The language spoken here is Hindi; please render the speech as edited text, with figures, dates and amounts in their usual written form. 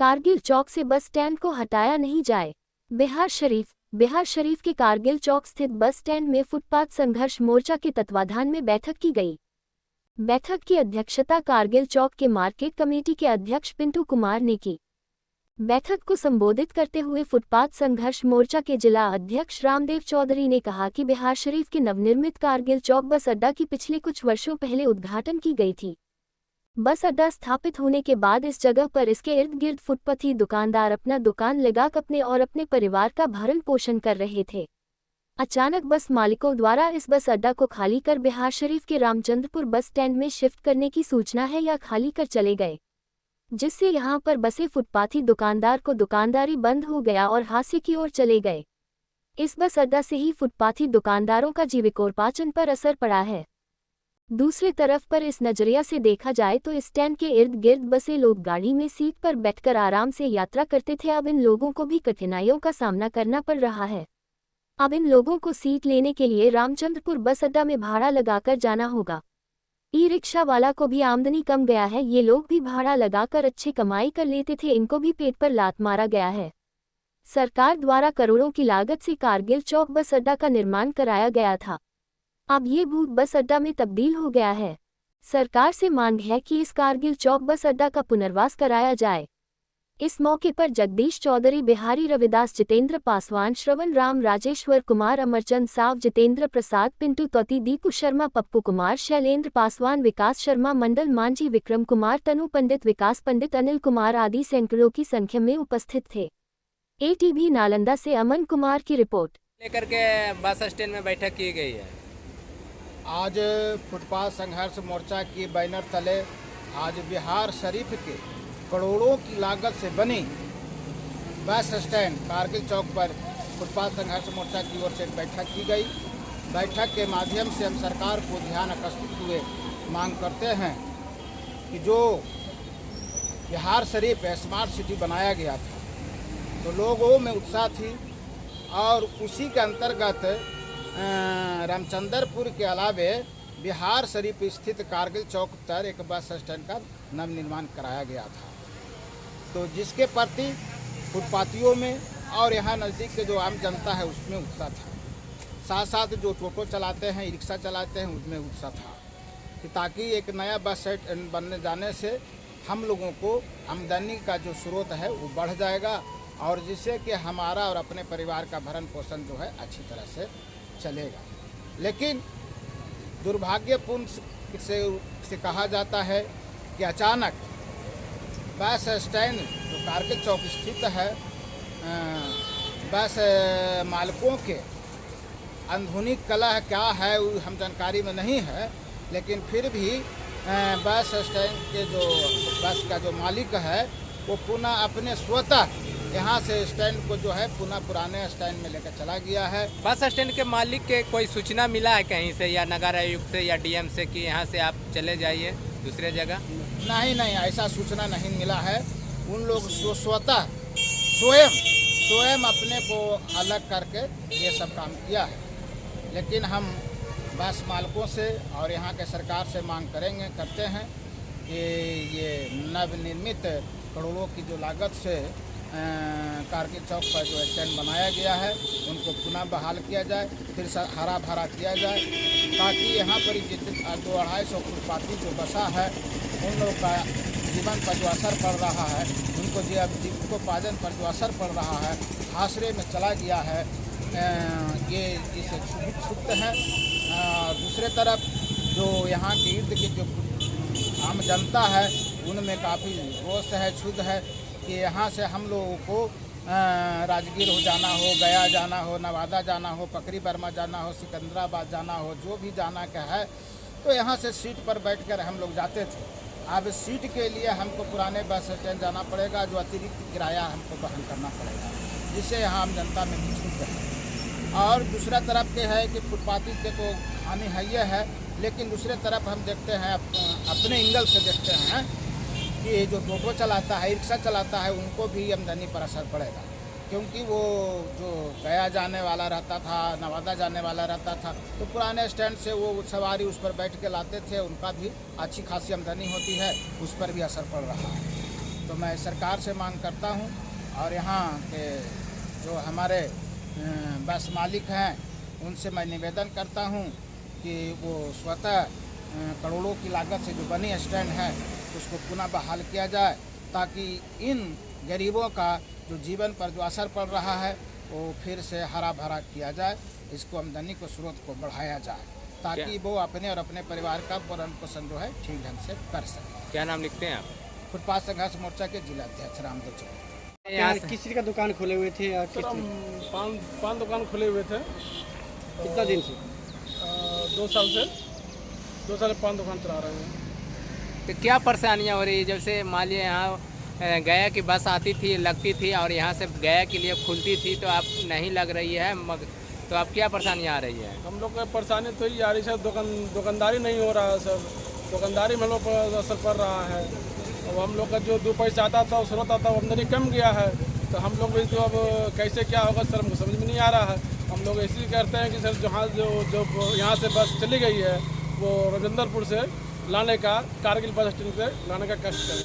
कारगिल चौक से बस स्टैंड को हटाया नहीं जाए। बिहार शरीफ के कारगिल चौक स्थित बस स्टैंड में फुटपाथ संघर्ष मोर्चा के तत्वाधान में बैठक की गई। बैठक की अध्यक्षता कारगिल चौक के मार्केट कमेटी के अध्यक्ष पिंटू कुमार ने की। बैठक को संबोधित करते हुए फुटपाथ संघर्ष मोर्चा के जिला अध्यक्ष रामदेव चौधरी ने कहा कि बिहार शरीफ के नवनिर्मित कारगिल चौक बस अड्डा की पिछले कुछ वर्षों पहले उद्घाटन की गई थी। बस अड्डा स्थापित होने के बाद इस जगह पर इसके इर्द गिर्द फुटपथी दुकानदार अपना दुकान लगाकर अपने और अपने परिवार का भरण पोषण कर रहे थे। अचानक बस मालिकों द्वारा इस बस अड्डा को खाली कर बिहार शरीफ के रामचंद्रपुर बस स्टैंड में शिफ्ट करने की सूचना है या खाली कर चले गए, जिससे यहां पर बसे फुटपाथी दुकानदार को दुकानदारी बंद हो गया और हाशिए की ओर चले गए। इस बस अड्डा से ही फुटपाथी दुकानदारों का जीविकोपार्जन पर असर पड़ा है। दूसरी तरफ पर इस नजरिया से देखा जाए तो इस स्टैंड के इर्द गिर्द बसे लोग गाड़ी में सीट पर बैठकर आराम से यात्रा करते थे। अब इन लोगों को भी कठिनाइयों का सामना करना पड़ रहा है। अब इन लोगों को सीट लेने के लिए रामचंद्रपुर बस अड्डा में भाड़ा लगाकर जाना होगा। ई रिक्शा वाला को भी आमदनी कम गया है। ये लोग भी भाड़ा लगाकर अच्छी कमाई कर लेते थे, इनको भी पेट पर लात मारा गया है। सरकार द्वारा करोड़ों की लागत से कारगिल चौक बस अड्डा का निर्माण कराया गया था। अब ये भूत बस अड्डा में तब्दील हो गया है। सरकार से मांग है कि इस कारगिल चौक बस अड्डा का पुनर्वास कराया जाए। इस मौके पर जगदीश चौधरी, बिहारी रविदास, जितेंद्र पासवान, श्रवण राम, राजेश्वर कुमार, अमरचंद साव, जितेंद्र प्रसाद, पिंटू तोती, दीपू शर्मा, पप्पू कुमार, शैलेंद्र पासवान, विकास शर्मा, मंडल मांझी, विक्रम कुमार, तनु पंडित, विकास पंडित, अनिल कुमार आदि सैकड़ों की संख्या में उपस्थित थे। ATV नालंदा से अमन कुमार की रिपोर्ट। लेकर के बस स्टैंड में बैठक की गई है। आज फुटपाथ संघर्ष मोर्चा की बैनर तले आज बिहार शरीफ के करोड़ों की लागत से बनी बस स्टैंड कारगिल चौक पर फुटपाथ संघर्ष मोर्चा की ओर से एक बैठक की गई। बैठक के माध्यम से हम सरकार को ध्यान आकर्षित हुए मांग करते हैं कि जो बिहार शरीफ स्मार्ट सिटी बनाया गया था तो लोगों में उत्साह थी और उसी के अंतर्गत रामचंद्रपुर के अलावे बिहार शरीफ स्थित कारगिल चौक पर एक बस स्टैंड का नवनिर्माण कराया गया था। तो जिसके प्रति फुटपाथियों में और यहाँ नज़दीक के जो आम जनता है उसमें उत्साह था। साथ साथ जो टोटो चलाते हैं, रिक्शा चलाते हैं, उनमें उत्साह था कि ताकि एक नया बस स्टैंड बनने जाने से हम लोगों को आमदनी का जो स्रोत है वो बढ़ जाएगा और जिससे कि हमारा और अपने परिवार का भरण पोषण जो है अच्छी तरह से चलेगा। लेकिन दुर्भाग्यपूर्ण से कहा जाता है कि अचानक बस स्टैंड जो कारगिल चौक स्थित है बस मालिकों के आधुनिक कला क्या है वो हम जानकारी में नहीं है, लेकिन फिर भी बस स्टैंड के जो बस का जो मालिक है वो पुनः अपने स्वतः यहाँ से स्टैंड को जो है पुनः पुराने स्टैंड में लेकर चला गया है। बस स्टैंड के मालिक के कोई सूचना मिला है कहीं से या नगर आयुक्त से या DM से कि यहाँ से आप चले जाइए दूसरे जगह? नहीं, ऐसा सूचना नहीं मिला है। उन लोग स्वतः स्वयं अपने को अलग करके ये सब काम किया है। लेकिन हम बस मालिकों से और यहाँ के सरकार से मांग करते हैं कि ये नवनिर्मित करोड़ों की जो लागत से कारगिल चौक पर जो स्टैंड बनाया गया है उनको पुनः बहाल किया जाए, फिर हरा भरा किया जाए ताकि यहाँ पर जितने 200-250 फुटपाथी जो बसा है उन लोगों का जीवन पर जो असर पड़ रहा है, उनको जीविकोपार्जन पर जो असर पड़ रहा है, आश्रय में चला गया है, ये इसे क्षुब्ध है। दूसरे तरफ जो यहाँ के इर्द गिर्द जो आम जनता है उनमें काफ़ी रोष है, क्षुब्ध है कि यहाँ से हम लोगों को राजगीर हो जाना हो, गया जाना हो, नवादा जाना हो, पकरी बर्मा जाना हो, सिकंदराबाद जाना हो, जो भी जाना का है तो यहाँ से सीट पर बैठकर हम लोग जाते थे। अब सीट के लिए हमको पुराने बस स्टैंड जाना पड़ेगा, जो अतिरिक्त किराया हमको वहन करना पड़ेगा, जिससे यहाँ आम जनता में भी छूट है। और दूसरा तरफ के है कि फुटपाथी के तो हानि है, लेकिन दूसरे तरफ हम देखते हैं अपने एंगल से देखते हैं कि जो टोटो चलाता है, रिक्शा चलाता है, उनको भी आमदनी पर असर पड़ेगा, क्योंकि वो जो गया जाने वाला रहता था, नवादा जाने वाला रहता था, तो पुराने स्टैंड से वो सवारी उस पर बैठ के लाते थे, उनका भी अच्छी खासी आमदनी होती है, उस पर भी असर पड़ रहा है। तो मैं सरकार से मांग करता हूँ और यहाँ के जो हमारे बस मालिक हैं उनसे मैं निवेदन करता हूँ कि वो स्वतः करोड़ों की लागत से जो बनी स्टैंड है उसको पुनः बहाल किया जाए, ताकि इन गरीबों का जो जीवन पर जो असर पड़ रहा है वो फिर से हरा भरा किया जाए, इसको आमदनी को स्रोत को बढ़ाया जाए, ताकि वो अपने और अपने परिवार का भरण पोषण जो है ठीक ढंग से कर सके। क्या नाम लिखते हैं आप? फुटपाथ संघर्ष मोर्चा के जिला अध्यक्ष रामदेव चौधरी। यहाँ क्या किस चीज़ का दुकान खोले हुए थे या किस हम चीज़? पान दुकान खोले हुए थे कितना दिन से? 2 साल से 2 साल से पान दुकान चला रहे हैं। तो क्या परेशानियाँ हो रही है? जैसे मान लिया यहाँ गया की बस आती थी, लगती थी और यहाँ से गया के लिए खुलती थी, तो आप नहीं लग रही है, तो आप क्या परेशानियाँ आ रही है? हम लोग को परेशानी तो ही आ रही है सर, दुकानदारी नहीं हो रहा है सर, दुकानदारी में हम लोग पर असर पड़ रहा है। अब हम लोग का जो 2 पैसा आता था स्रोत आता वो आमदनी कम गया है, तो हम लोग भी तो अब कैसे क्या होगा सर हमको समझ में नहीं आ रहा है। हम लोग ऐसे ही करते हैं कि सर जहाँ जो यहाँ से बस चली गई है वो रविंदरपुर से लाने का, कारगिल बस स्टैंड से लाने का कष्ट करें।